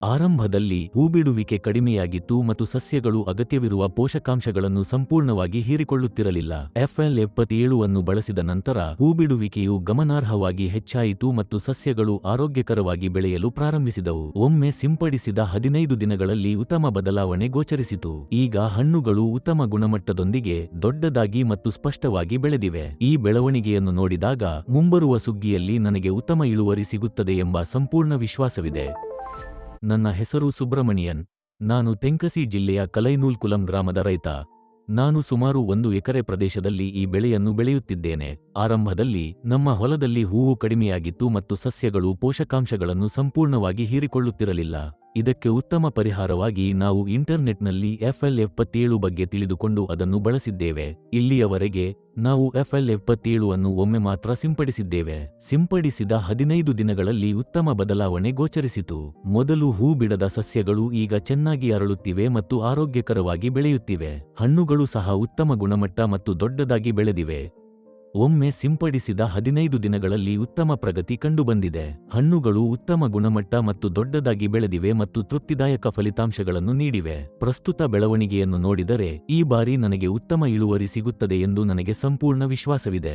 ಆರಂಭದಲ್ಲಿ ಹೂಬಿಡುವಿಕೆ ಕಡಿಮೆಯಾಗಿತ್ತು ಮತ್ತು ಸಸ್ಯಗಳು ಅಗತ್ಯವಿರುವ ಪೋಷಕಾಂಶಗಳನ್ನು ಸಂಪೂರ್ಣವಾಗಿ ಹೀರಿಕೊಳ್ಳುತ್ತಿರಲಿಲ್ಲ. FL77 ಅನ್ನು ಬಳಸಿದ ನಂತರ ಹೂಬಿಡುವಿಕೆಯು ಗಮನಾರ್ಹವಾಗಿ ಹೆಚ್ಚಾಯಿತು ಮತ್ತು ಸಸ್ಯಗಳು ಆರೋಗ್ಯಕರವಾಗಿ ಬೆಳೆಯಲು ಪ್ರಾರಂಭಿಸಿದವು. ಒಮ್ಮೆ ಸಿಂಪಡಿಸಿದ 15 ದಿನಗಳಲ್ಲಿ ಉತ್ತಮ ಬದಲಾವಣೆ ಗೋಚರಿಸಿತು. ಈಗ ಹಣ್ಣುಗಳು ಉತ್ತಮ ಗುಣಮಟ್ಟದೊಂದಿಗೆ ದೊಡ್ಡದಾಗಿ ಮತ್ತು ಸ್ಪಷ್ಟವಾಗಿ ಬೆಳೆದಿವೆ. ಈ ಬೆಳವಣಿಗೆಯನ್ನು ನೋಡಿದಾಗ ಮುಂಬರುವ ಸುಗ್ಗಿಯಲ್ಲಿ ನನಗೆ ಉತ್ತಮ ಇಳುವರಿ ಸಿಗುತ್ತದೆ ಎಂಬ ಸಂಪೂರ್ಣ ವಿಶ್ವಾಸವಿದೆ. ನನ್ನ ಹೆಸರು ಸುಬ್ರಮಣಿಯನ್. ನಾನು ತೆಂಕಸಿ ಜಿಲ್ಲೆಯ ಕಲೈನೂಲ್ಕುಲಂ ಗ್ರಾಮದ ರೈತ. ನಾನು ಸುಮಾರು 1 ಎಕರೆ ಪ್ರದೇಶದಲ್ಲಿ ಈ ಬೆಳೆಯನ್ನು ಬೆಳೆಯುತ್ತಿದ್ದೇನೆ. ಆರಂಭದಲ್ಲಿ ನಮ್ಮ ಹೊಲದಲ್ಲಿ ಹೂವು ಕಡಿಮೆಯಾಗಿತ್ತು ಮತ್ತು ಸಸ್ಯಗಳು ಪೋಷಕಾಂಶಗಳನ್ನು ಸಂಪೂರ್ಣವಾಗಿ ಹೀರಿಕೊಳ್ಳುತ್ತಿರಲಿಲ್ಲ. ಇದಕ್ಕೆ ಉತ್ತಮ ಪರಿಹಾರವಾಗಿ ನಾವು ಇಂಟರ್ನೆಟ್ನಲ್ಲಿ FL77 ಬಗ್ಗೆ ತಿಳಿದುಕೊಂಡು ಅದನ್ನು ಬಳಸಿದ್ದೇವೆ. ಇಲ್ಲಿಯವರೆಗೆ ನಾವು FL77 ಅನ್ನು ಒಮ್ಮೆ ಮಾತ್ರ ಸಿಂಪಡಿಸಿದ್ದೇವೆ. ಸಿಂಪಡಿಸಿದ 15 ದಿನಗಳಲ್ಲಿ ಉತ್ತಮ ಬದಲಾವಣೆ ಗೋಚರಿಸಿತು. ಮೊದಲು ಹೂ ಬಿಡದ ಸಸ್ಯಗಳು ಈಗ ಚೆನ್ನಾಗಿ ಅರಳುತ್ತಿವೆ ಮತ್ತು ಆರೋಗ್ಯಕರವಾಗಿ ಬೆಳೆಯುತ್ತಿವೆ. ಹಣ್ಣುಗಳು ಸಹ ಉತ್ತಮ ಗುಣಮಟ್ಟ ಮತ್ತು ದೊಡ್ಡದಾಗಿ ಬೆಳೆದಿವೆ. ಒಮ್ಮೆ ಸಿಂಪಡಿಸಿದ 15 ದಿನಗಳಲ್ಲಿ ಉತ್ತಮ ಪ್ರಗತಿ ಕಂಡುಬಂದಿದೆ. ಹಣ್ಣುಗಳು ಉತ್ತಮ ಗುಣಮಟ್ಟ ಮತ್ತು ದೊಡ್ಡದಾಗಿ ಬೆಳೆದಿವೆ ಮತ್ತು ತೃಪ್ತಿದಾಯಕ ಫಲಿತಾಂಶಗಳನ್ನು ನೀಡಿವೆ. ಪ್ರಸ್ತುತ ಬೆಳವಣಿಗೆಯನ್ನು ನೋಡಿದರೆ ಈ ಬಾರಿ ನನಗೆ ಉತ್ತಮ ಇಳುವರಿ ಸಿಗುತ್ತದೆ ಎಂದು ನನಗೆ ಸಂಪೂರ್ಣ ವಿಶ್ವಾಸವಿದೆ.